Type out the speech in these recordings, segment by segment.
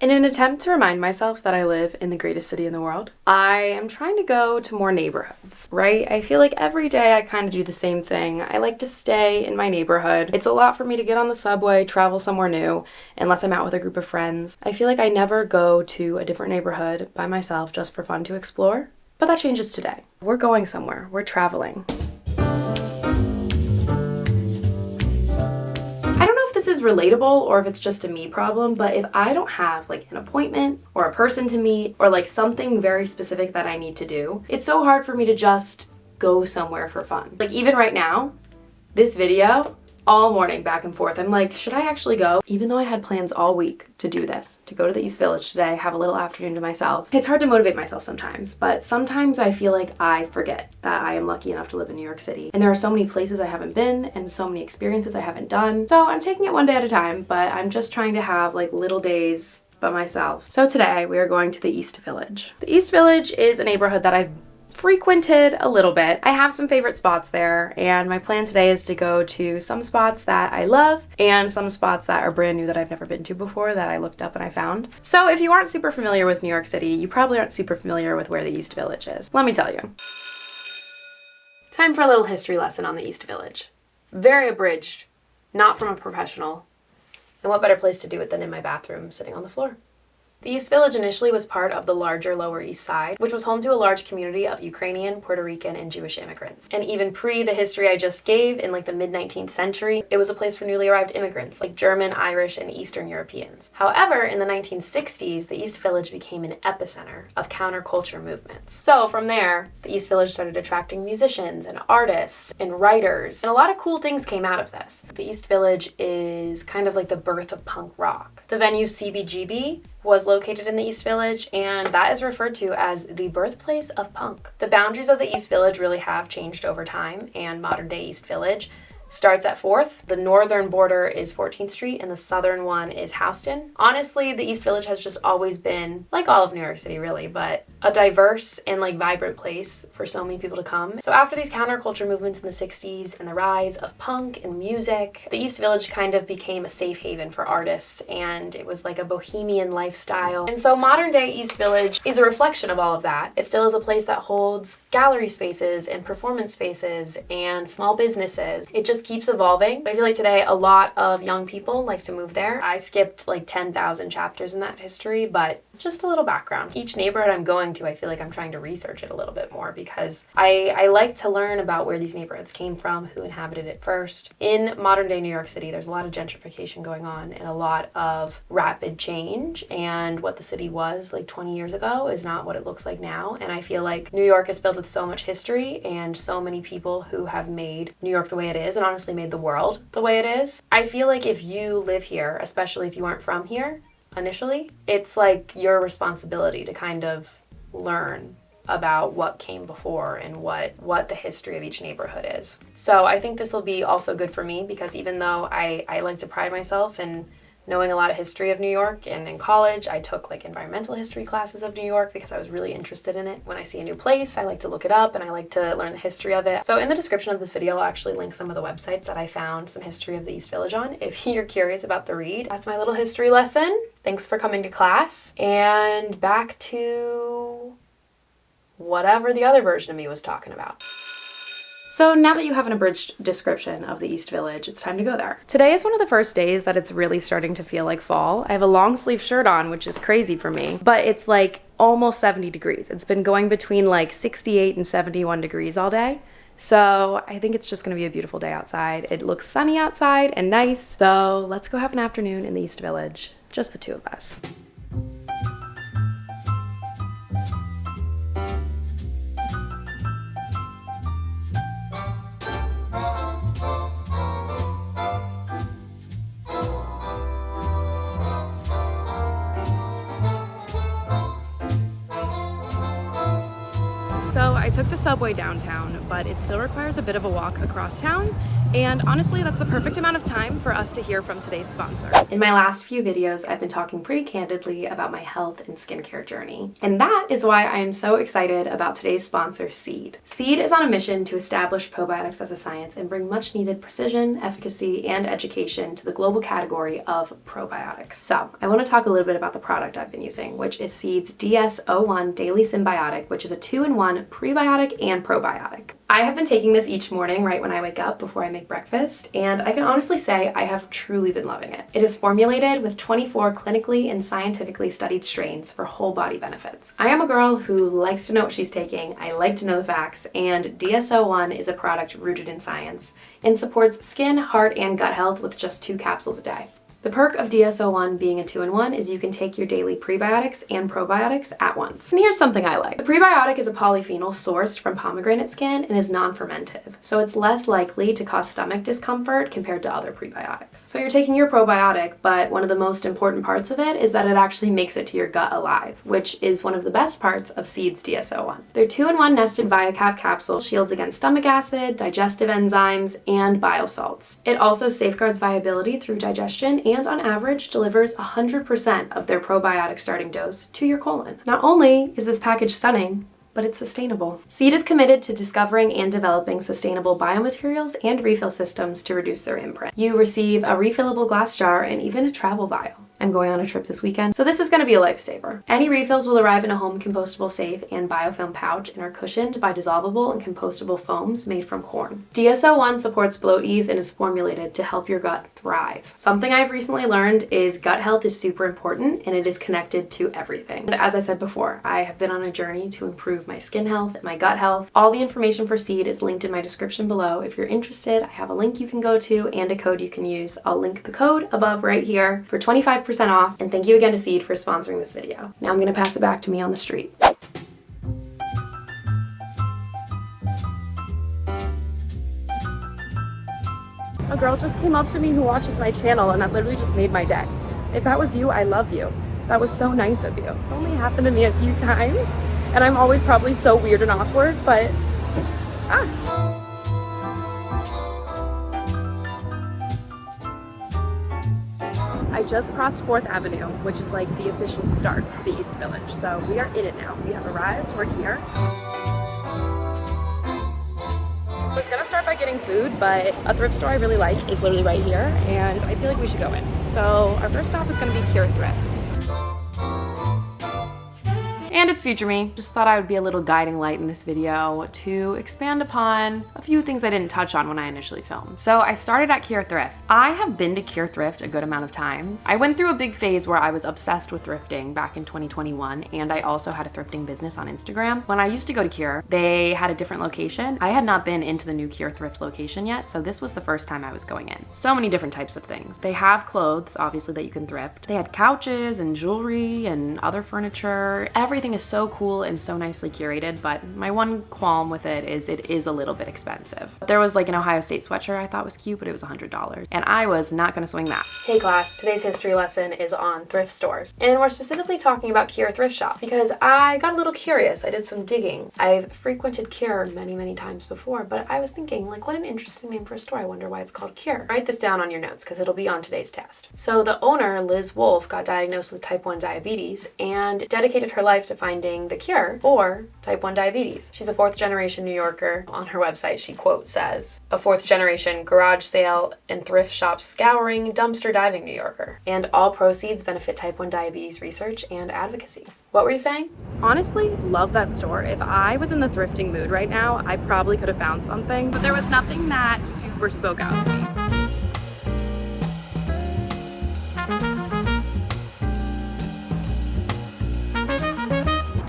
In an attempt to remind myself that I live in the greatest city in the world, I am trying to go to more neighborhoods, right? I feel like every day I kind of do the same thing. I like to stay in my neighborhood. It's a lot for me to get on the subway, travel somewhere new, unless I'm out with a group of friends. I feel like I never go to a different neighborhood by myself just for fun to explore, but that changes today. We're going somewhere. We're traveling. I don't know if this is relatable or if it's just a me problem, but if I don't have like an appointment or a person to meet or like something very specific that I need to do, it's so hard for me to just go somewhere for fun. Like even right now, this video, all morning back and forth, I'm like, should I actually go? Even though I had plans all week to do this, to go to the East Village today, have a little afternoon to myself. It's hard to motivate myself sometimes, but sometimes I feel like I forget that I am lucky enough to live in New York City. And there are so many places I haven't been and so many experiences I haven't done. So I'm taking it one day at a time, but I'm just trying to have like little days by myself. So today we are going to the East Village. The East Village is a neighborhood that I've frequented a little bit. I have some favorite spots there, and my plan today is to go to some spots that I love and some spots that are brand new that I've never been to before that I looked up and I found. So if you aren't super familiar with New York City, you probably aren't super familiar with where the East Village is. Let me tell you. Time for a little history lesson on the East Village. Very abridged, not from a professional. And what better place to do it than in my bathroom sitting on the floor? The East Village initially was part of the larger Lower East Side, which was home to a large community of Ukrainian, Puerto Rican, and Jewish immigrants. And even pre the history I just gave in like the mid-19th century, it was a place for newly arrived immigrants like German, Irish, and Eastern Europeans. However, in the 1960s, the East Village became an epicenter of counterculture movements. So from there, the East Village started attracting musicians and artists and writers, and a lot of cool things came out of this. The East Village is kind of like the birth of punk rock. The venue CBGB was located in the East Village, and that is referred to as the birthplace of punk. The boundaries of the East Village really have changed over time, and modern day East Village starts at 4th. The northern border is 14th Street and the southern one is Houston. Honestly, the East Village has just always been, like all of New York City really, but a diverse and like vibrant place for so many people to come. So after these counterculture movements in the 60s and the rise of punk and music, the East Village kind of became a safe haven for artists, and it was like a bohemian lifestyle. And so modern day East Village is a reflection of all of that. It still is a place that holds gallery spaces and performance spaces and small businesses. It just keeps evolving. I feel like today a lot of young people like to move there. I skipped like 10,000 chapters in that history, but just a little background. Each neighborhood I'm going to, I feel like I'm trying to research it a little bit more because I like to learn about where these neighborhoods came from, who inhabited it first. In modern day New York City, there's a lot of gentrification going on and a lot of rapid change, and what the city was like 20 years ago is not what it looks like now. And I feel like New York is filled with so much history and so many people who have made New York the way it is, and honestly made the world the way it is. I feel like if you live here, especially if you aren't from here initially, it's like your responsibility to kind of learn about what came before and what the history of each neighborhood is. So I think this will be also good for me because even though I like to pride myself in knowing a lot of history of New York, and in college I took like environmental history classes of New York because I was really interested in it. When I see a new place, I like to look it up and I like to learn the history of it. So in the description of this video, I'll actually link some of the websites that I found some history of the East Village on if you're curious about the read. That's my little history lesson. Thanks for coming to class, and back to whatever the other version of me was talking about. So now that you have an abridged description of the East Village, it's time to go there. Today is one of the first days that it's really starting to feel like fall. I have a long sleeve shirt on, which is crazy for me, but it's like almost 70 degrees. It's been going between like 68 and 71 degrees all day. So I think it's just gonna be a beautiful day outside. It looks sunny outside and nice. So let's go have an afternoon in the East Village. Just the two of us. So I took the subway downtown, but it still requires a bit of a walk across town, And honestly, that's the perfect amount of time for us to hear from today's sponsor. In my last few videos, I've been talking pretty candidly about my health and skincare journey. And that is why I am so excited about today's sponsor, Seed. Seed is on a mission to establish probiotics as a science and bring much needed precision, efficacy, and education to the global category of probiotics. So I want to talk a little bit about the product I've been using, which is Seed's DS-01 Daily Symbiotic, which is a 2-in-1 prebiotic and probiotic. I have been taking this each morning right when I wake up before I make breakfast, and I can honestly say I have truly been loving it. It is formulated with 24 clinically and scientifically studied strains for whole body benefits. I am a girl who likes to know what she's taking, I like to know the facts, and DS-01 is a product rooted in science and supports skin, heart, and gut health with just 2 capsules a day. The perk of DS-01 being a 2-in-1 is you can take your daily prebiotics and probiotics at once. And here's something I like. The prebiotic is a polyphenol sourced from pomegranate skin and is non-fermentive, so it's less likely to cause stomach discomfort compared to other prebiotics. So you're taking your probiotic, but one of the most important parts of it is that it actually makes it to your gut alive, which is one of the best parts of Seed's DS-01. Their 2-in-1 nested ViaCaf capsule shields against stomach acid, digestive enzymes, and bile salts. It also safeguards viability through digestion and on average delivers 100% of their probiotic starting dose to your colon. Not only is this package stunning, but it's sustainable. Seed is committed to discovering and developing sustainable biomaterials and refill systems to reduce their imprint. You receive a refillable glass jar and even a travel vial. I'm going on a trip this weekend, so this is going to be a lifesaver. Any refills will arrive in a home compostable safe and biofilm pouch and are cushioned by dissolvable and compostable foams made from corn. DS-01 supports bloat ease and is formulated to help your gut thrive. Something I've recently learned is gut health is super important and it is connected to everything. And as I said before, I have been on a journey to improve my skin health and my gut health. All the information for Seed is linked in my description below. If you're interested, I have a link you can go to and a code you can use. I'll link the code above right here for 25% off, and thank you again to Seed for sponsoring this video. Now I'm gonna pass it back to me on the street. A girl just came up to me who watches my channel, and that literally just made my day. If that was you, I love you. That was so nice of you. It only happened to me a few times, and I'm always probably so weird and awkward, but I just crossed 4th Avenue, which is like the official start to the East Village. So we are in it now. We have arrived, we're here. I was gonna start by getting food, but a thrift store I really like is literally right here, and I feel like we should go in. So our first stop is gonna be Thrift. And it's future me. Just thought I would be a little guiding light in this video to expand upon a few things I didn't touch on when I initially filmed. So I started at Thrift. I have been to Thrift a good amount of times. I went through a big phase where I was obsessed with thrifting back in 2021, and I also had a thrifting business on Instagram. When I used to go to they had a different location. I had not been into the new Thrift location yet, so this was the first time I was going in. So many different types of things. They have clothes, obviously, that you can thrift. They had couches and jewelry and other furniture. Everything is so cool and so nicely curated, but my one qualm with it is a little bit expensive. There was like an Ohio State sweatshirt I thought was cute, but it was $100, and I was not gonna swing that. Hey class, today's history lesson is on thrift stores, and we're specifically talking about Thrift Shop because I got a little curious. I did some digging. I've frequented many times before, but I was thinking, like, what an interesting name for a store. I wonder why it's called Cure. Write this down on your notes because it'll be on today's test. So the owner, Liz Wolfe, got diagnosed with type 1 diabetes and dedicated her life to finding the cure for type 1 diabetes. She's a 4th generation New Yorker. On her website, she quote says, a 4th generation garage sale and thrift shop scouring, dumpster diving New Yorker. And all proceeds benefit type 1 diabetes research and advocacy. What were you saying? Honestly, love that store. If I was in the thrifting mood right now, I probably could have found something, but there was nothing that super spoke out to me.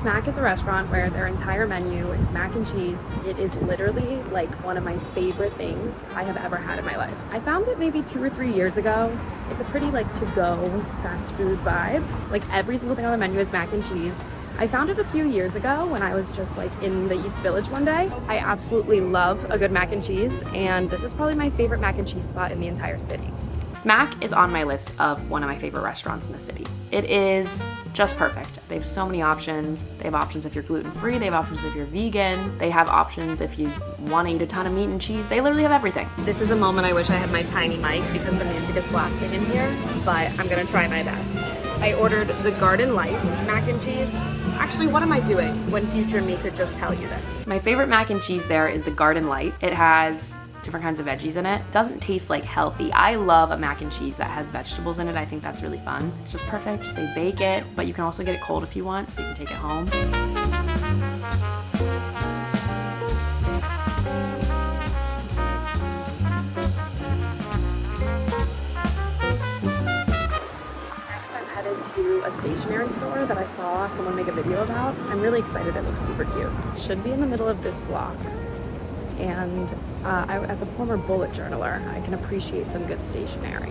Smack is a restaurant where their entire menu is mac and cheese. It is literally like one of my favorite things I have ever had in my life. I found it maybe 2 or 3 years ago. It's a pretty like to-go fast food vibe. Like every single thing on the menu is mac and cheese. I found it a few years ago when I was just like in the East Village one day. I absolutely love a good mac and cheese, and this is probably my favorite mac and cheese spot in the entire city. Smack is on my list of one of my favorite restaurants in the city. It is just perfect. They have so many options. They have options if you're gluten-free. They have options if you're vegan. They have options if you want to eat a ton of meat and cheese. They literally have everything. This is a moment I wish I had my tiny mic because the music is blasting in here, but I'm gonna try my best. I ordered the Garden Light mac and cheese. Actually, what am I doing when future me could just tell you this? My favorite mac and cheese there is the Garden Light. It has different kinds of veggies in it. Doesn't taste like healthy. I love a mac and cheese that has vegetables in it. I think that's really fun. It's just perfect. They bake it, but you can also get it cold if you want, so you can take it home. Next, I'm headed to a stationery store that I saw someone make a video about. I'm really excited. It looks super cute. It should be in the middle of this block. And as a former bullet journaler, I can appreciate some good stationery.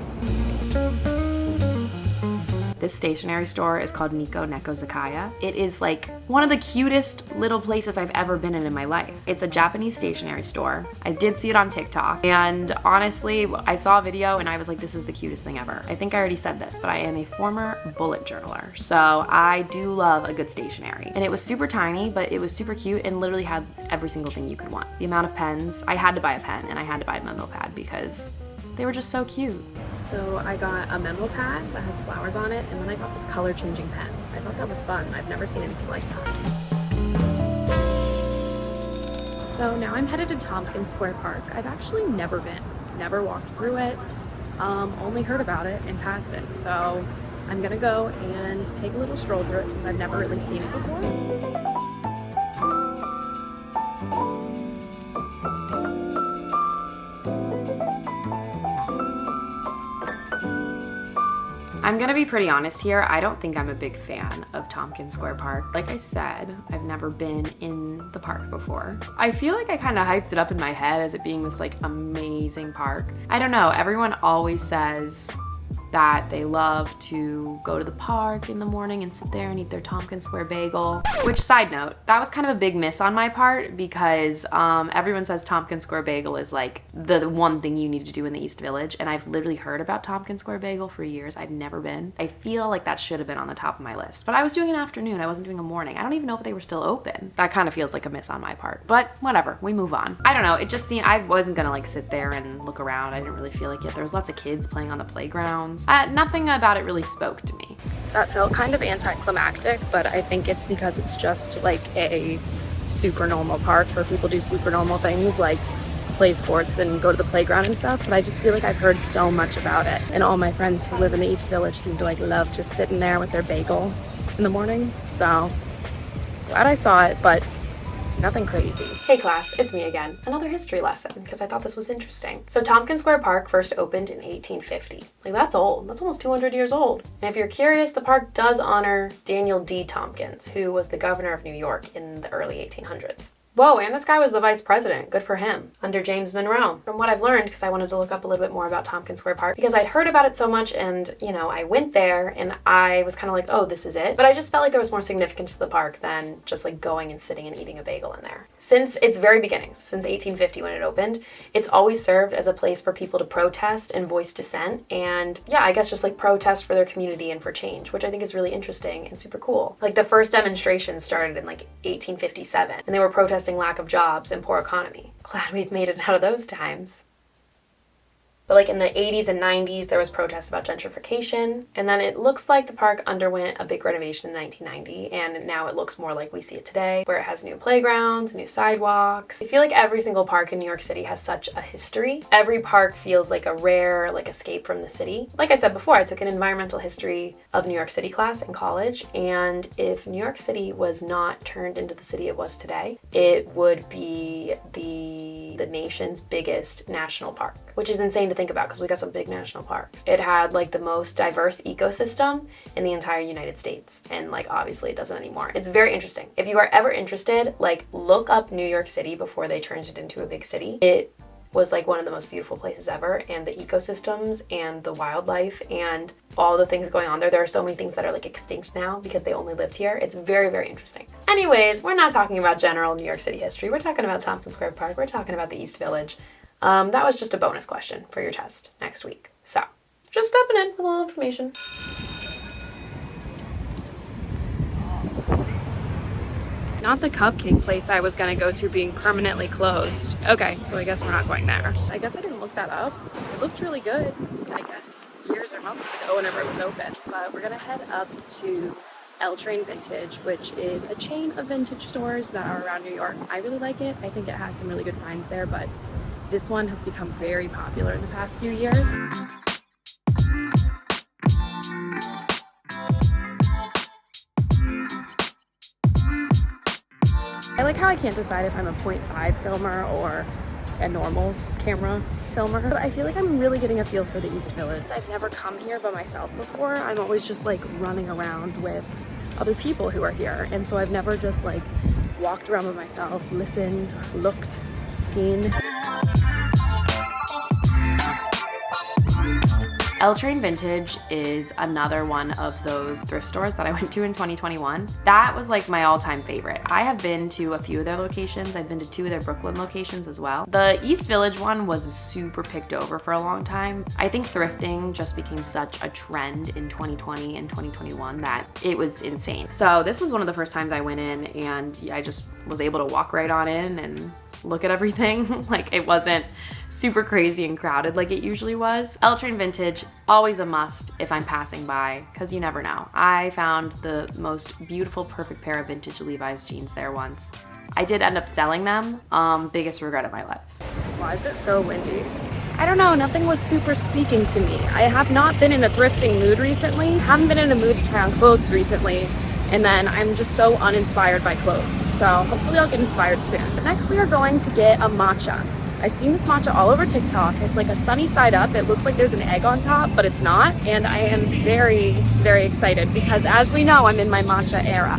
This stationery store is called Nico, neco, zakkaya. It is like one of the cutest little places I've ever been in my life. It's a Japanese stationery store. I did see it on TikTok, and honestly, I saw a video and I was like, this is the cutest thing ever. I think I already said this, but I am a former bullet journaler, so I do love a good stationery. And it was super tiny, but it was super cute and literally had every single thing you could want. The amount of pens, I had to buy a pen and I had to buy a memo pad because they were just so cute. So I got a memo pad that has flowers on it, and then I got this color changing pen. I thought that was fun. I've never seen anything like that. So now I'm headed to Tompkins Square Park. I've actually never been, never walked through it, only heard about it in passing. So I'm gonna go and take a little stroll through it since I've never really seen it before. I'm gonna be pretty honest here, I don't think I'm a big fan of Tompkins Square Park. Like I said, I've never been in the park before. I feel like I kind of hyped it up in my head as it being this like amazing park. I don't know, everyone always says that they love to go to the park in the morning and sit there and eat their Tompkins Square bagel. Which, side note, that was kind of a big miss on my part because everyone says Tompkins Square bagel is like the one thing you need to do in the East Village, and I've literally heard about Tompkins Square bagel for years. I've never been. I feel like that should have been on the top of my list, but I was doing an afternoon. I wasn't doing a morning. I don't even know if they were still open. That kind of feels like a miss on my part, but whatever, we move on. I don't know, it just seemed, I wasn't gonna like sit there and look around. I didn't really feel like it. There was lots of kids playing on the playgrounds. Nothing about it really spoke to me. That felt kind of anticlimactic, but I think it's because it's just like a super normal park where people do super normal things like play sports and go to the playground and stuff, but I just feel like I've heard so much about it, and all my friends who live in the East Village seem to like love just sitting there with their bagel in the morning, so glad I saw it, but nothing crazy. Hey class, it's me again. Another history lesson, because I thought this was interesting. So Tompkins Square Park first opened in 1850. Like, that's old. That's almost 200 years old. And if you're curious, the park does honor Daniel D. Tompkins, who was the governor of New York in the early 1800s. Whoa, and this guy was the vice president. Good for him. Under James Monroe. From what I've learned, because I wanted to look up a little bit more about Tompkins Square Park, because I'd heard about it so much and, you know, I went there and I was kind of like, oh, this is it. But I just felt like there was more significance to the park than just like going and sitting and eating a bagel in there. Since its very beginnings, since 1850 when it opened, it's always served as a place for people to protest and voice dissent. And yeah, I guess just like protest for their community and for change, which I think is really interesting and super cool. Like the first demonstration started in like 1857 and they were protesting lack of jobs and poor economy. Glad we've made it out of those times. But like in the 80s and 90s, there was protests about gentrification. And then it looks like the park underwent a big renovation in 1990. And now it looks more like we see it today, where it has new playgrounds, new sidewalks. I feel like every single park in New York City has such a history. Every park feels like a rare like escape from the city. Like I said before, I took an environmental history of New York City class in college. And if New York City was not turned into the city it was today, it would be the nation's biggest national park, which is insane to think about because we got some big national parks. It had like the most diverse ecosystem in the entire United States. And like, obviously it doesn't anymore. It's very interesting. If you are ever interested, like look up New York City before they turned it into a big city. It was like one of the most beautiful places ever, and the ecosystems and the wildlife and all the things going on there. There are so many things that are like extinct now because they only lived here. It's very, very interesting. Anyways, we're not talking about general New York City history. We're talking about Tompkins Square Park. We're talking about the East Village. That was just a bonus question for your test next week. So Just stepping in with a little information. Not the cupcake place I was gonna go to being permanently closed. Okay, so I guess we're not going there. I guess I didn't look that up. It looked really good, I guess, years or months ago whenever it was open. But we're gonna head up to L-Train Vintage, which is a chain of vintage stores that are around New York. I really like it. I think it has some really good finds there, but this one has become very popular in the past few years. I like how I can't decide if I'm a 0.5 filmer or a normal camera filmer. I feel like I'm really getting a feel for the East Village. I've never come here by myself before. I'm always just like running around with other people who are here. And so I've never just like walked around by myself, listened, looked, seen. L-Train Vintage is another one of those thrift stores that I went to in 2021. That was like my all-time favorite. I have been to a few of their locations. I've been to 2 of their Brooklyn locations as well. The East Village one was super picked over for a long time. I think thrifting just became such a trend in 2020 and 2021 that it was insane. So this was one of the first times I went in, and I just was able to walk right on in and look at everything. Like, it wasn't super crazy and crowded like it usually was. L-Train Vintage, always a must if I'm passing by, because you never know. I found the most beautiful, perfect pair of vintage Levi's jeans there once. I did end up selling them. Biggest regret of my life. Why is it so windy? I don't know, nothing was super speaking to me. I have not been in a thrifting mood recently. Haven't been in a mood to try on clothes recently. And then I'm just so uninspired by clothes. So hopefully I'll get inspired soon. Next we are going to get a matcha. I've seen this matcha all over TikTok. It's like a sunny side up. It looks like there's an egg on top, but it's not. And I am very, very excited because as we know, I'm in my matcha era.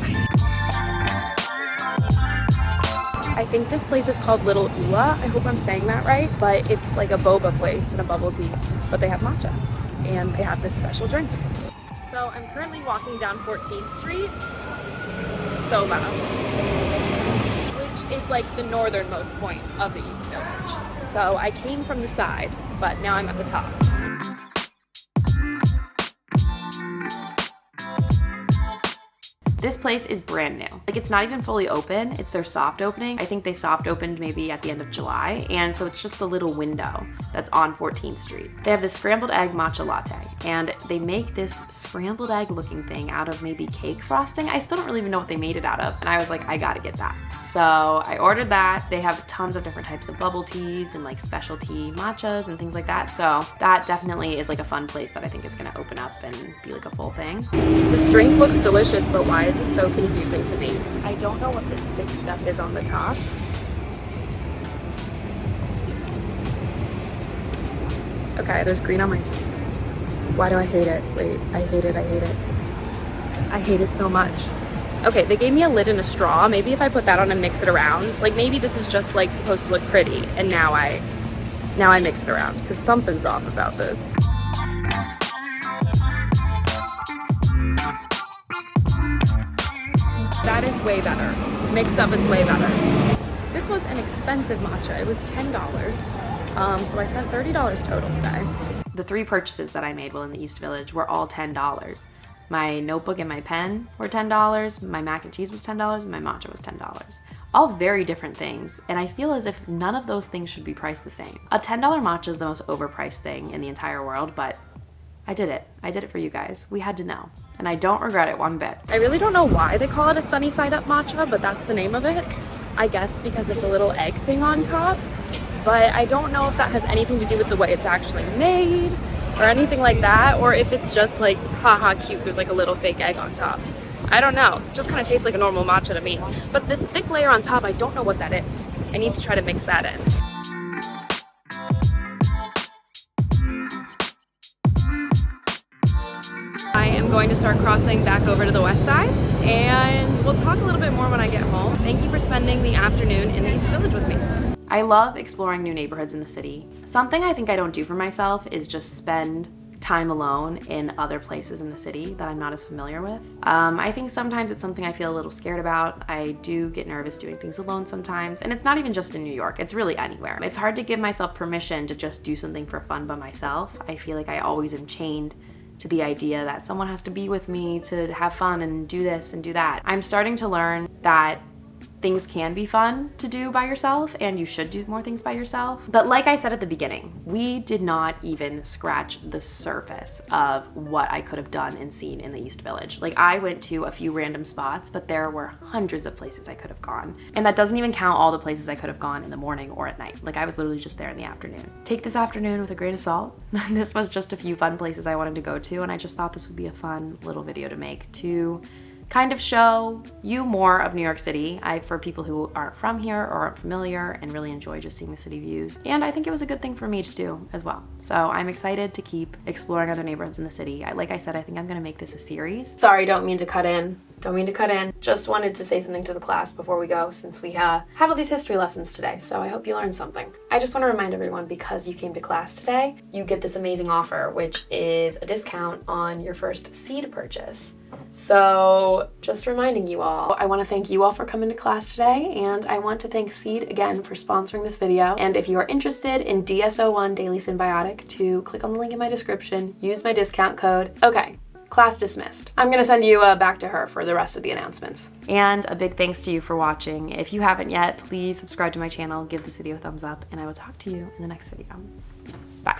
I think this place is called Little Uluh. I hope I'm saying that right. But it's like a boba place and a bubble tea. But they have matcha and they have this special drink. So I'm currently walking down 14th Street. It's so loud. Which is like the northernmost point of the East Village. So I came from the side, but now I'm at the top. This place is brand new. Like, it's not even fully open. It's their soft opening. I think they soft opened maybe at the end of July. And so it's just a little window that's on 14th Street. They have this scrambled egg matcha latte, and they make this scrambled egg looking thing out of maybe cake frosting. I still don't really even know what they made it out of. And I was like, I gotta get that. So I ordered that. They have tons of different types of bubble teas and like specialty matchas and things like that. So that definitely is like a fun place that I think is gonna open up and be like a full thing. This drink looks delicious, but why is it so confusing to me? I don't know what this thick stuff is on the top. Okay, there's green on my tea. Why do I hate it? Wait, I hate it, I hate it. I hate it so much. Okay, they gave me a lid and a straw. Maybe if I put that on and mix it around, like maybe this is just like supposed to look pretty, and now I mix it around because something's off about this. That is way better. Mixed up, it's way better. This was an expensive matcha. It was $10. So I spent $30 total today. The 3 purchases that I made while in the East Village were all $10. My notebook and my pen were $10, my mac and cheese was $10, and my matcha was $10. All very different things, and I feel as if none of those things should be priced the same. A $10 matcha is the most overpriced thing in the entire world, but I did it. I did it for you guys. We had to know, and I don't regret it one bit. I really don't know why they call it a sunny side up matcha, but that's the name of it. I guess because of the little egg thing on top, but I don't know if that has anything to do with the way it's actually made or anything like that, or if it's just like, haha, cute, there's like a little fake egg on top. I don't know. It just kind of tastes like a normal matcha to me. But this thick layer on top, I don't know what that is. I need to try to mix that in. I am going to start crossing back over to the west side, and we'll talk a little bit more when I get home. Thank you for spending the afternoon in the East Village with me. I love exploring new neighborhoods in the city. Something I think I don't do for myself is just spend time alone in other places in the city that I'm not as familiar with. I think sometimes it's something I feel a little scared about. I do get nervous doing things alone sometimes, and it's not even just in New York, it's really anywhere. It's hard to give myself permission to just do something for fun by myself. I feel like I always am chained to the idea that someone has to be with me to have fun and do this and do that. I'm starting to learn that things can be fun to do by yourself, and you should do more things by yourself. But like I said at the beginning, we did not even scratch the surface of what I could have done and seen in the East Village. Like, I went to a few random spots, but there were hundreds of places I could have gone. And that doesn't even count all the places I could have gone in the morning or at night. Like, I was literally just there in the afternoon. Take this afternoon with a grain of salt. This was just a few fun places I wanted to go to, and I just thought this would be a fun little video to make to kind of show you more of New York City for people who aren't from here or aren't familiar and really enjoy just seeing the city views. And I think it was a good thing for me to do as well. So I'm excited to keep exploring other neighborhoods in the city. Like I said, I think I'm gonna make this a series. Sorry, don't mean to cut in. Just wanted to say something to the class before we go, since we had all these history lessons today, so I hope you learned something. I just want to remind everyone, because you came to class today, you get this amazing offer, which is a discount on your first seed purchase. So just reminding you all, I want to thank you all for coming to class today, and I want to thank Seed again for sponsoring this video. And if you are interested in DS-01 Daily Symbiotic, to click on the link in my description, use my discount code. Okay. Class dismissed. I'm gonna send you back to her for the rest of the announcements. And a big thanks to you for watching. If you haven't yet, please subscribe to my channel, give this video a thumbs up, and I will talk to you in the next video. Bye.